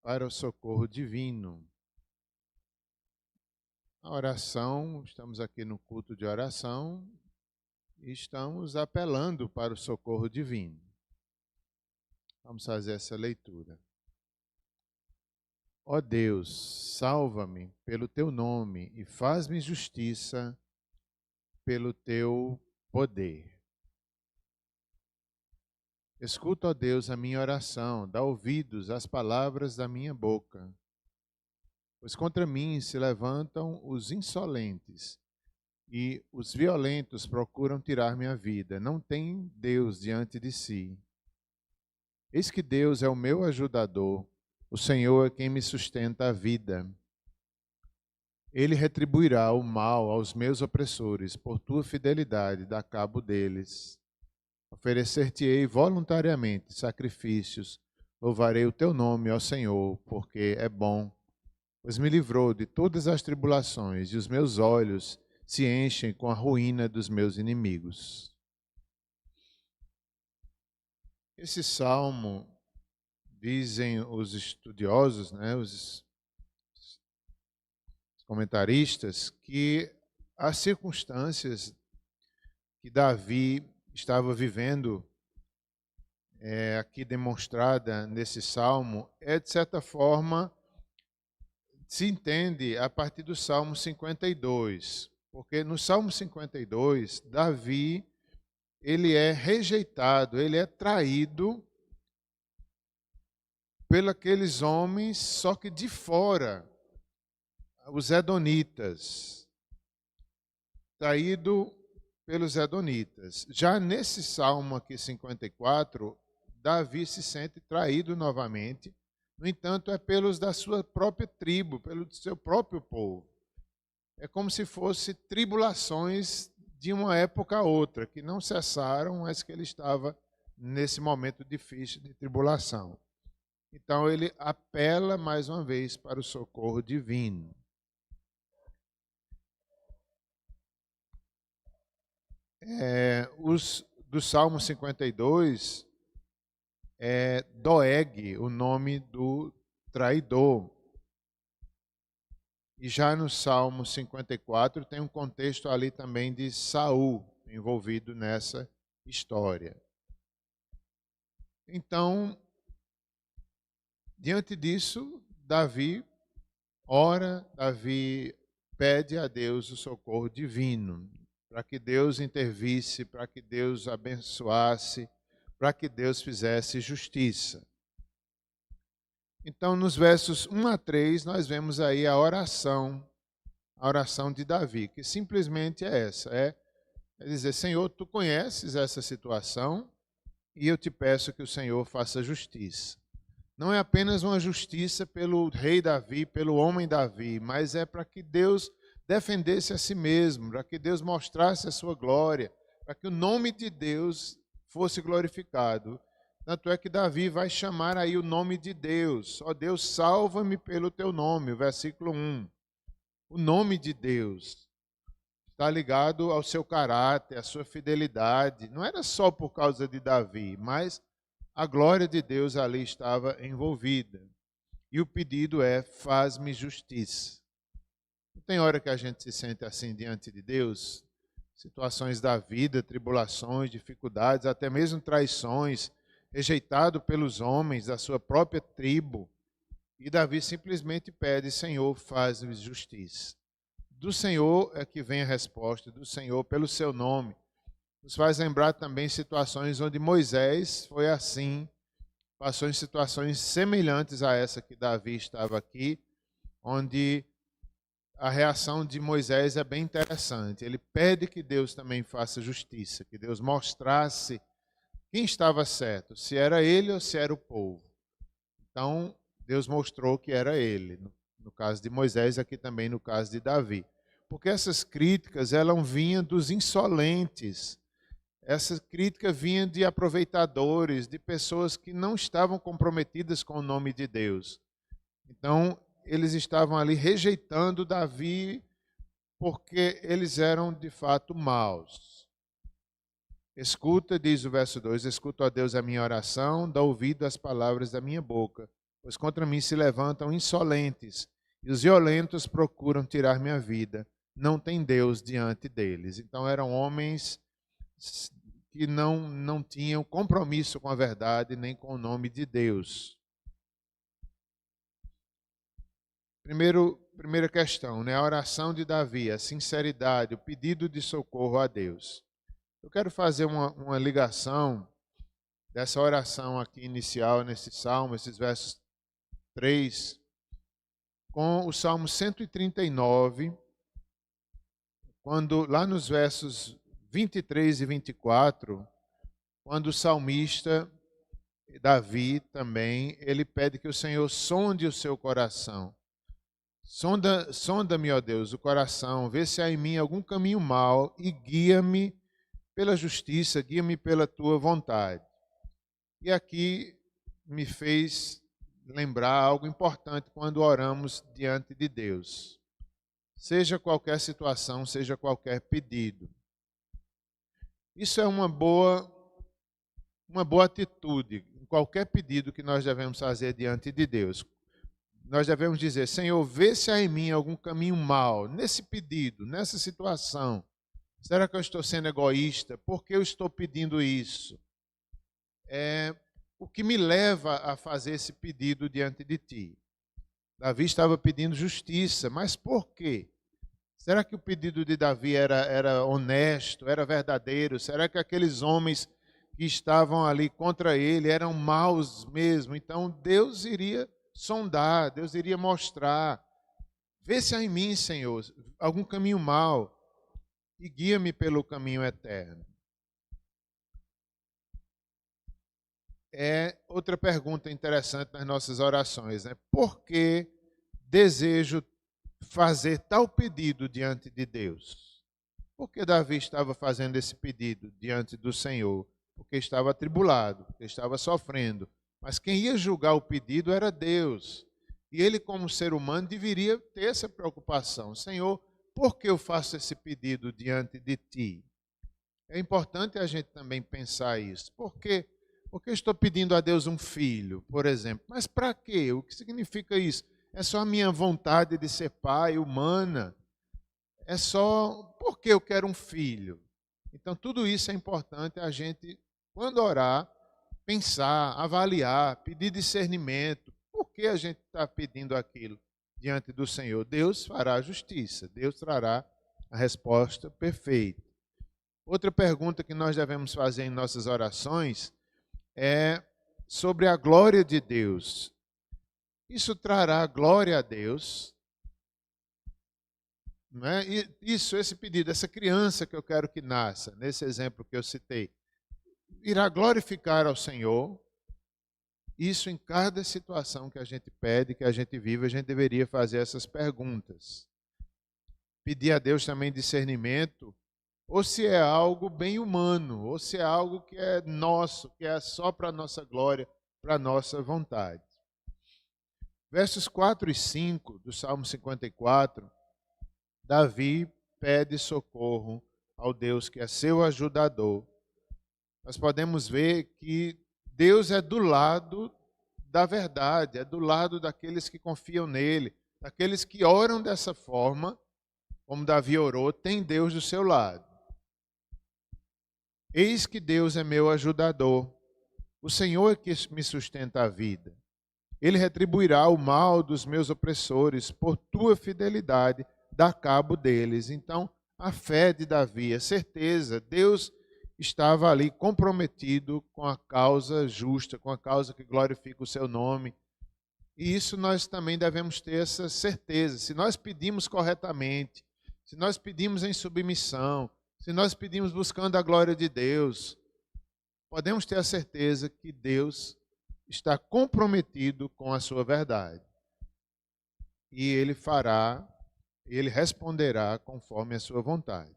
para o socorro divino. A oração, estamos aqui no culto de oração e estamos apelando para o socorro divino. Vamos fazer essa leitura. Ó Deus, salva-me pelo teu nome e faz-me justiça pelo teu poder. Escuta, ó Deus, a minha oração, dá ouvidos às palavras da minha boca. Pois contra mim se levantam os insolentes e os violentos procuram tirar minha vida. Não tem Deus diante de si. Eis que Deus é o meu ajudador, o Senhor é quem me sustenta a vida. Ele retribuirá o mal aos meus opressores, por tua fidelidade dá cabo deles. Oferecer-te-ei voluntariamente sacrifícios, louvarei o teu nome, ó Senhor, porque é bom, pois me livrou de todas as tribulações, e os meus olhos se enchem com a ruína dos meus inimigos. Esse salmo, dizem os estudiosos, os comentaristas, que as circunstâncias que Davi estava vivendo, aqui demonstrada nesse salmo, de certa forma, se entende a partir do Salmo 52, porque no Salmo 52, Davi, ele é rejeitado, ele é traído pelos aqueles homens, só que de fora, os edonitas, traído pelos edonitas. Já nesse Salmo aqui 54, Davi se sente traído novamente, no entanto é pelos da sua própria tribo, pelo seu próprio povo. É como se fosse tribulações de uma época a outra, que não cessaram, mas que ele estava nesse momento difícil de tribulação. Então ele apela mais uma vez para o socorro divino. Os do Salmo 52 é Doeg, o nome do traidor. E já no Salmo 54 tem um contexto ali também de Saul envolvido nessa história. Então, diante disso, Davi ora, Davi pede a Deus o socorro divino, para que Deus intervisse, para que Deus abençoasse, para que Deus fizesse justiça. Então, nos versos 1 a 3, nós vemos aí a oração de Davi, que simplesmente é essa, é dizer, Senhor, tu conheces essa situação e eu te peço que o Senhor faça justiça. Não é apenas uma justiça pelo rei Davi, pelo homem Davi, mas é para que Deus defendesse a si mesmo, para que Deus mostrasse a sua glória, para que o nome de Deus fosse glorificado. Tanto é que Davi vai chamar aí o nome de Deus. Ó Deus, salva-me pelo teu nome, o versículo 1. O nome de Deus está ligado ao seu caráter, à sua fidelidade. Não era só por causa de Davi, mas a glória de Deus ali estava envolvida. E o pedido é, faz-me justiça. Não tem hora que a gente se sente assim diante de Deus? Situações da vida, tribulações, dificuldades, até mesmo traições, rejeitado pelos homens da sua própria tribo. E Davi simplesmente pede, Senhor, faz-me justiça. Do Senhor é que vem a resposta, do Senhor pelo seu nome. Nos faz lembrar também situações onde Moisés foi assim, passou em situações semelhantes a essa que Davi estava aqui, onde a reação de Moisés é bem interessante. Ele pede que Deus também faça justiça, que Deus mostrasse quem estava certo, se era ele ou se era o povo. Então, Deus mostrou que era ele, no caso de Moisés, aqui também no caso de Davi. Porque essas críticas, elas vinham dos insolentes. Essa crítica vinha de aproveitadores, de pessoas que não estavam comprometidas com o nome de Deus. Então, eles estavam ali rejeitando Davi porque eles eram de fato maus. Escuta, diz o verso 2, escuta, ó Deus, a minha oração, dá ouvido às palavras da minha boca, pois contra mim se levantam insolentes, e os violentos procuram tirar minha vida. Não tem Deus diante deles. Então eram homens que não tinham compromisso com a verdade, nem com o nome de Deus. Primeira questão, né? A oração de Davi, a sinceridade, o pedido de socorro a Deus. Eu quero fazer uma ligação dessa oração aqui inicial, nesse salmo, esses versos 3, com o Salmo 139, quando lá nos versos 23 e 24, quando o salmista Davi também, ele pede que o Senhor sonde o seu coração. Sonda-me, ó Deus, o coração, vê se há em mim algum caminho mau e guia-me pela justiça, guia-me pela tua vontade. E aqui me fez lembrar algo importante quando oramos diante de Deus. Seja qualquer situação, seja qualquer pedido. Isso é uma boa atitude em qualquer pedido que nós devemos fazer diante de Deus. Nós devemos dizer, Senhor, vê se há em mim algum caminho mau nesse pedido, nessa situação. Será que eu estou sendo egoísta? Por que eu estou pedindo isso? O que me leva a fazer esse pedido diante de ti? Davi estava pedindo justiça, mas por quê? Será que o pedido de Davi era honesto, era verdadeiro? Será que aqueles homens que estavam ali contra ele eram maus mesmo? Então Deus iria sondar, Deus iria mostrar. Vê se há em mim, Senhor, algum caminho mau e guia-me pelo caminho eterno. É outra pergunta interessante nas nossas orações, né? Por que desejo fazer tal pedido diante de Deus? Por que Davi estava fazendo esse pedido diante do Senhor? Porque estava atribulado, porque estava sofrendo. Mas quem ia julgar o pedido era Deus. E ele, como ser humano, deveria ter essa preocupação. Senhor, por que eu faço esse pedido diante de ti? É importante a gente também pensar isso. Por quê? Porque eu estou pedindo a Deus um filho, por exemplo. Mas para quê? O que significa isso? É só a minha vontade de ser pai humana? É só porque eu quero um filho? Então, tudo isso é importante a gente, quando orar, pensar, avaliar, pedir discernimento. Por que a gente está pedindo aquilo diante do Senhor? Deus fará a justiça, Deus trará a resposta perfeita. Outra pergunta que nós devemos fazer em nossas orações é sobre a glória de Deus. Isso trará glória a Deus? Não é? Esse pedido, essa criança que eu quero que nasça, nesse exemplo que eu citei, irá glorificar ao Senhor? Isso em cada situação que a gente pede, que a gente vive, a gente deveria fazer essas perguntas. Pedir a Deus também discernimento, ou se é algo bem humano, ou se é algo que é nosso, que é só para a nossa glória, para a nossa vontade. Versos 4 e 5 do Salmo 54, Davi pede socorro ao Deus que é seu ajudador. Nós podemos ver que Deus é do lado da verdade, é do lado daqueles que confiam nele, daqueles que oram dessa forma, como Davi orou, tem Deus do seu lado. Eis que Deus é meu ajudador, o Senhor é que me sustenta a vida. Ele retribuirá o mal dos meus opressores, por tua fidelidade dá cabo deles. Então, a fé de Davi, a certeza, Deus estava ali comprometido com a causa justa, com a causa que glorifica o seu nome. E isso nós também devemos ter essa certeza. Se nós pedimos corretamente, se nós pedimos em submissão, se nós pedimos buscando a glória de Deus, podemos ter a certeza que Deus está comprometido com a sua verdade. E Ele fará, Ele responderá conforme a sua vontade.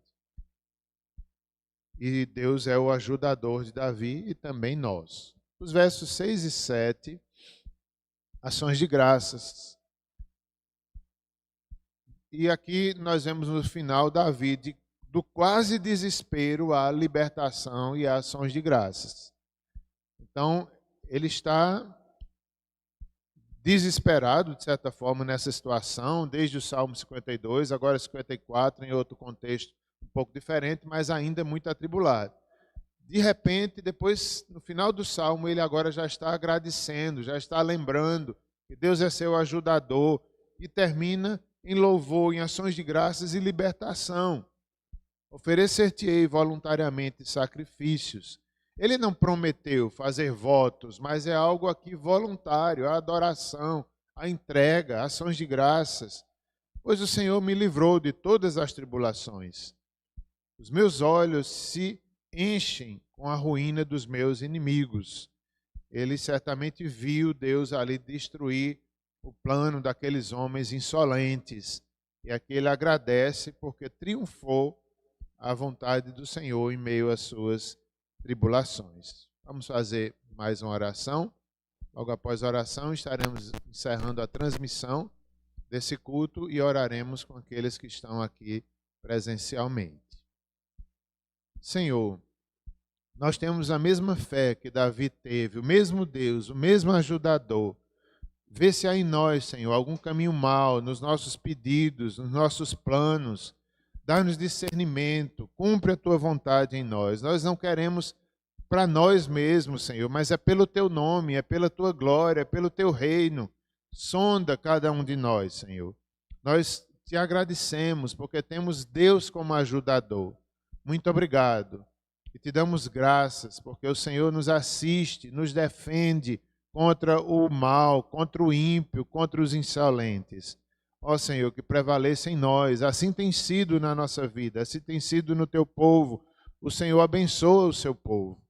E Deus é o ajudador de Davi e também nós. Os versos 6 e 7, ações de graças. E aqui nós vemos no final Davi do quase desespero à libertação e a ações de graças. Então, ele está desesperado, de certa forma, nessa situação, desde o Salmo 52, agora 54, em outro contexto um pouco diferente, mas ainda muito atribulado. De repente, depois, no final do Salmo, ele agora já está agradecendo, já está lembrando que Deus é seu ajudador, e termina em louvor, em ações de graças e libertação. Oferecer-te-ei voluntariamente sacrifícios. Ele não prometeu fazer votos, mas é algo aqui voluntário, a adoração, a entrega, ações de graças. Pois o Senhor me livrou de todas as tribulações. Os meus olhos se enchem com a ruína dos meus inimigos. Ele certamente viu Deus ali destruir o plano daqueles homens insolentes. E aqui ele agradece porque triunfou a vontade do Senhor em meio às suas tribulações. Vamos fazer mais uma oração. Logo após a oração, estaremos encerrando a transmissão desse culto e oraremos com aqueles que estão aqui presencialmente. Senhor, nós temos a mesma fé que Davi teve, o mesmo Deus, o mesmo ajudador. Vê se há em nós, Senhor, algum caminho mau nos nossos pedidos, nos nossos planos. Dá-nos discernimento, cumpre a tua vontade em nós. Nós não queremos para nós mesmos, Senhor, mas é pelo teu nome, é pela tua glória, é pelo teu reino. Sonda cada um de nós, Senhor. Nós te agradecemos porque temos Deus como ajudador. Muito obrigado. E te damos graças porque o Senhor nos assiste, nos defende contra o mal, contra o ímpio, contra os insolentes. Ó Senhor, que prevaleça em nós. Assim tem sido na nossa vida, assim tem sido no teu povo. O Senhor abençoa o seu povo.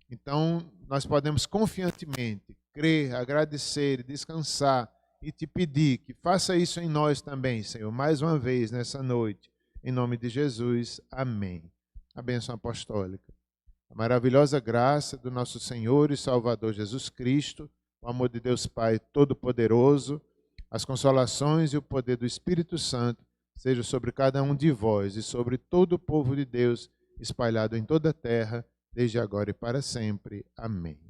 Então, nós podemos confiantemente crer, agradecer, descansar e te pedir que faça isso em nós também, Senhor, mais uma vez nessa noite. Em nome de Jesus, amém. A bênção apostólica. A maravilhosa graça do nosso Senhor e Salvador Jesus Cristo, o amor de Deus Pai Todo-Poderoso, as consolações e o poder do Espírito Santo sejam sobre cada um de vós e sobre todo o povo de Deus espalhado em toda a terra, desde agora e para sempre. Amém.